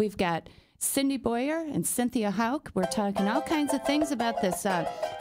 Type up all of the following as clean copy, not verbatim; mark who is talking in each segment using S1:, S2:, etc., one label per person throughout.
S1: We've got Cindy Boyer and Cynthia Hauk. We're talking all kinds of things about this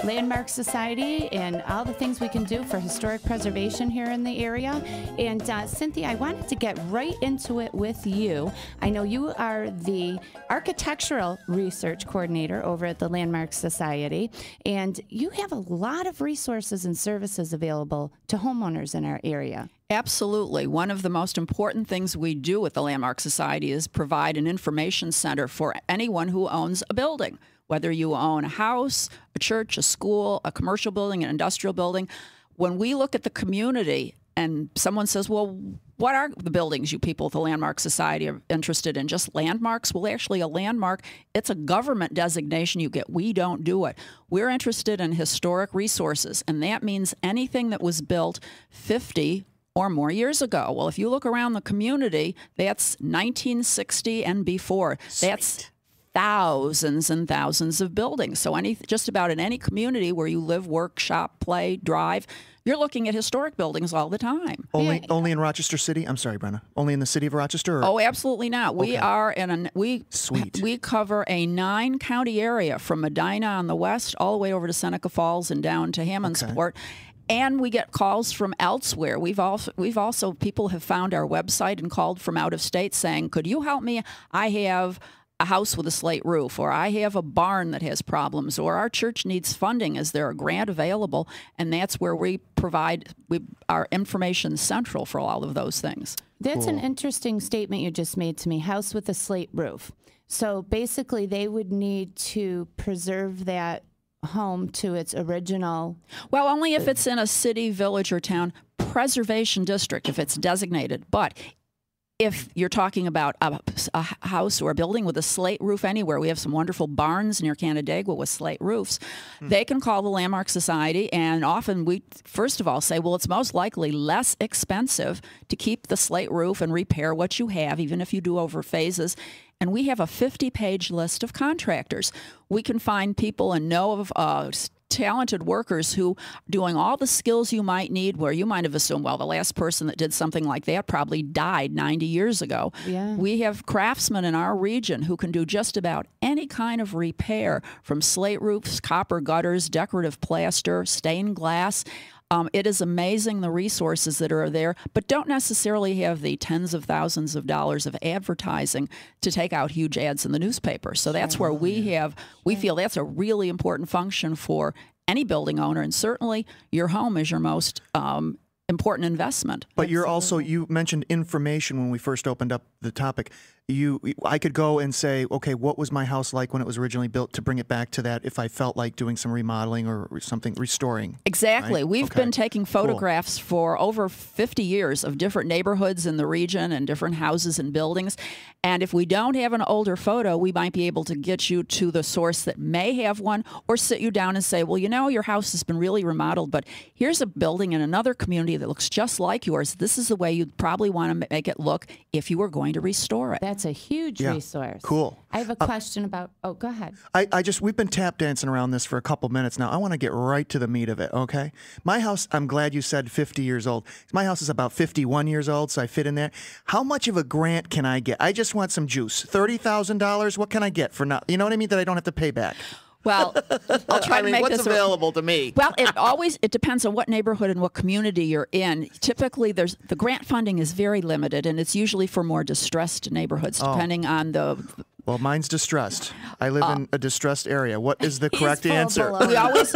S1: Landmark Society and all the things we can do for historic preservation here in the area. And Cynthia, I wanted to get right into it with you. I know you are the architectural research coordinator over at the Landmark Society, and you have a lot of resources and services available to homeowners in our area.
S2: Absolutely. One of the most important things we do at the Landmark Society is provide an information center for anyone who owns a building, whether you own a house, a church, a school, a commercial building, an industrial building. When we look at the community and someone says, well, what are the buildings you people at the Landmark Society are interested in? Just landmarks? Well, actually, a landmark, it's a government designation you get. We don't do it. We're interested in historic resources, and that means anything that was built 50 or more years ago. Well, if you look around the community, that's 1960 and before.
S3: Sweet.
S2: That's thousands and thousands of buildings. So just about in any community where you live, work, shop, play, drive, you're looking at historic buildings all the time.
S3: Only in Rochester City? I'm sorry, Brenna. Only in the city of Rochester? Or?
S2: Oh, absolutely not. We are in
S3: Sweet.
S2: We cover a 9-county area from Medina on the west all the way over to Seneca Falls and down to Hammondsport. And we get calls from elsewhere. We've also people have found our website and called from out of state saying, could you help me? I have a house with a slate roof, or I have a barn that has problems, or our church needs funding. Is there a grant available? And that's where we provide our information central for all of those things.
S1: That's an interesting statement you just made to me, house with a slate roof. So basically they would need to preserve that home to its original.
S2: Well, only if it's in a city, village, or town preservation district, if it's designated. But if you're talking about a house or a building with a slate roof anywhere, we have some wonderful barns near Canandaigua with slate roofs. They can call the Landmark Society, and often we, first of all, say, well, it's most likely less expensive to keep the slate roof and repair what you have, even if you do over phases. And we have a 50-page list of contractors. We can find people and know of talented workers who are doing all the skills you might need, where you might have assumed, well, the last person that did something like that probably died 90 years ago.
S1: Yeah.
S2: We have craftsmen in our region who can do just about any kind of repair, from slate roofs, copper gutters, decorative plaster, stained glass. It is amazing the resources that are there, but don't necessarily have the tens of thousands of dollars of advertising to take out huge ads in the newspaper. So that's where we feel that's a really important function for any building owner, and certainly your home is your most important investment.
S3: But you're also, you mentioned information when we first opened up the topic. I could go and say, okay, what was my house like when it was originally built, to bring it back to that if I felt like doing some remodeling or something, restoring.
S2: Exactly.
S3: Right?
S2: We've been taking photographs for over 50 years of different neighborhoods in the region and different houses and buildings. And if we don't have an older photo, we might be able to get you to the source that may have one, or sit you down and say, well, you know, your house has been really remodeled, but here's a building in another community that looks just like yours. This is the way you'd probably want to make it look if you were going to restore it.
S1: That's a huge resource.
S3: Cool.
S1: I have a question about, go ahead.
S3: We've been tap dancing around this for a couple minutes now. I want to get right to the meat of it, okay? My house, I'm glad you said 50 years old. My house is about 51 years old, so I fit in there. How much of a grant can I get? I just want some juice. $30,000? What can I get for not, you know what I mean, that I don't have to pay back?
S2: Well, I'll try to make
S3: what's
S2: this
S3: available to me?
S2: Well, it depends on what neighborhood and what community you're in. Typically, the grant funding is very limited, and it's usually for more distressed neighborhoods, depending on the.
S3: Well, mine's distressed. I live in a distressed area. What is the correct answer?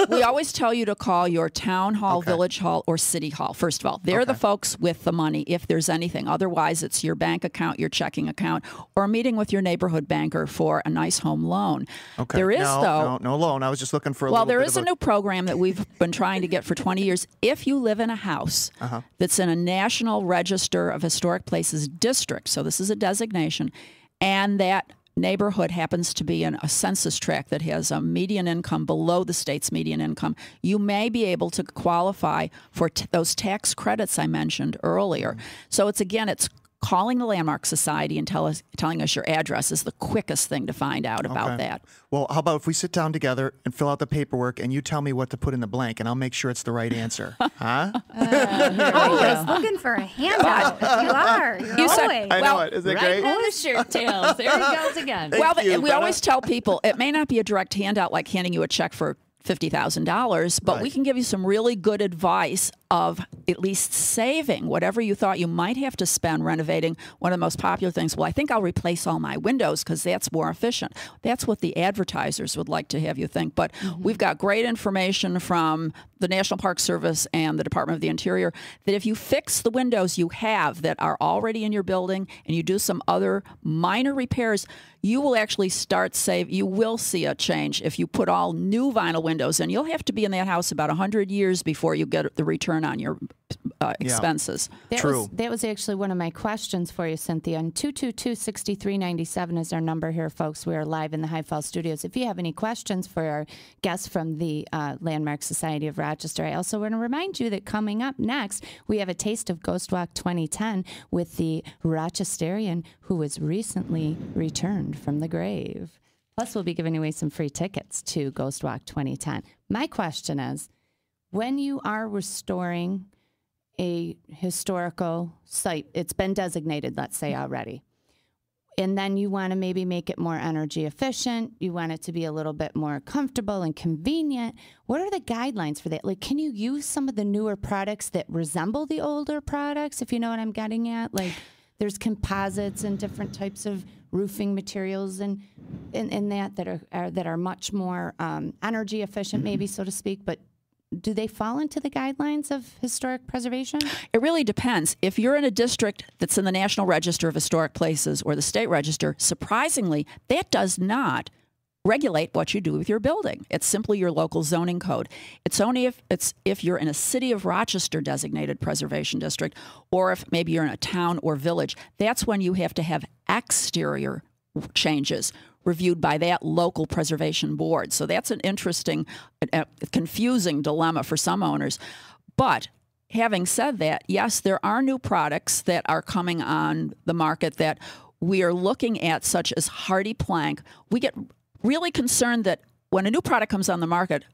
S2: We always tell you to call your town hall, village hall, or city hall. First of all, they're the folks with the money, if there's anything. Otherwise, it's your bank account, your checking account, or a meeting with your neighborhood banker for a nice home loan.
S3: Okay.
S2: There is
S3: no loan. I was just looking for a little bit
S2: Well, there is a new program that we've been trying to get for 20 years. If you live in a house that's in a National Register of Historic Places district, so this is a designation, and that neighborhood happens to be in a census tract that has a median income below the state's median income, you may be able to qualify for those tax credits I mentioned earlier. So it's calling the Landmark Society and telling us your address is the quickest thing to find out about that.
S3: Well, how about if we sit down together and fill out the paperwork and you tell me what to put in the blank and I'll make sure it's the right answer. Huh?
S4: Always looking for a handout. You are. You're always.
S3: I know it. Is it
S1: Right
S3: great?
S1: on the shirt tails. There he goes again.
S2: Well,
S3: you,
S2: we
S3: Bella.
S2: always tell people it may not be a direct handout like handing you a check for $50,000, but we can give you some really good advice of at least saving whatever you thought you might have to spend renovating one of the most popular things. Well, I think I'll replace all my windows because that's more efficient. That's what the advertisers would like to have you think. But we've got great information from the National Park Service and the Department of the Interior that if you fix the windows you have that are already in your building and you do some other minor repairs, you will actually you will see a change if you put all new vinyl windows in. You'll have to be in that house about 100 years before you get the return on your expenses.
S1: That was actually one of my questions for you, Cynthia. And 222-6397 is our number here, folks. We are live in the High Falls studios. If you have any questions for our guests from the Landmark Society of Rochester, I also want to remind you that coming up next, we have a taste of Ghost Walk 2010 with the Rochesterian who was recently returned from the grave. Plus, we'll be giving away some free tickets to Ghost Walk 2010. My question is, when you are restoring a historical site, it's been designated, let's say already, and then you want to maybe make it more energy efficient, you want it to be a little bit more comfortable and convenient, what are the guidelines for that? Like, can you use some of the newer products that resemble the older products, if you know what I'm getting at? Like, there's composites and different types of roofing materials and that are much more energy efficient, maybe, so to speak, but do they fall into the guidelines of historic preservation?
S2: It really depends. If you're in a district that's in the National Register of Historic Places or the State Register, surprisingly, that does not regulate what you do with your building. It's simply your local zoning code. It's only if you're in a City of Rochester designated preservation district, or if maybe you're in a town or village, that's when you have to have exterior changes reviewed by that local preservation board. So that's an interesting, confusing dilemma for some owners. But having said that, yes, there are new products that are coming on the market that we are looking at, such as Hardy Plank. We get really concerned that when a new product comes on the market,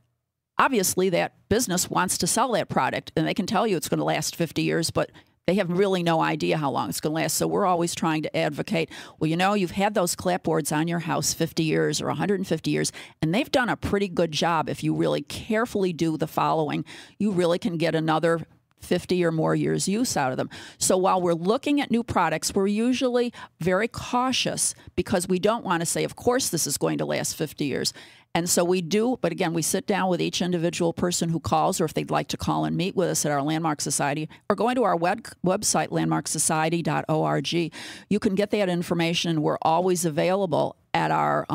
S2: obviously that business wants to sell that product, and they can tell you it's going to last 50 years, but they have really no idea how long it's going to last. So we're always trying to advocate, well, you know, you've had those clapboards on your house 50 years or 150 years, and they've done a pretty good job. If you really carefully do the following, you really can get another 50 or more years use out of them. So while we're looking at new products, we're usually very cautious because we don't want to say, of course, this is going to last 50 years. And so we do, but again, we sit down with each individual person who calls, or if they'd like to call and meet with us at our Landmark Society, or going to our website, landmarksociety.org. You can get that information. We're always available at our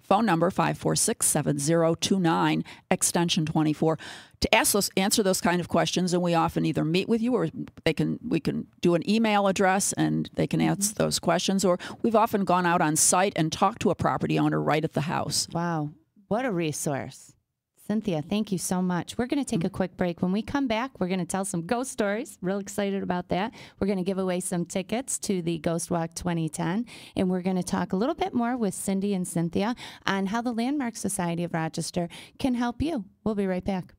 S2: phone number, 546-7029, extension 24, to answer those kind of questions. And we often either meet with you, or we can do an email address and they can answer those questions. Or we've often gone out on site and talked to a property owner right at the house.
S1: Wow. What a resource. Cynthia, thank you so much. We're going to take a quick break. When we come back, we're going to tell some ghost stories. Real excited about that. We're going to give away some tickets to the Ghost Walk 2010. And we're going to talk a little bit more with Cindy and Cynthia on how the Landmark Society of Rochester can help you. We'll be right back.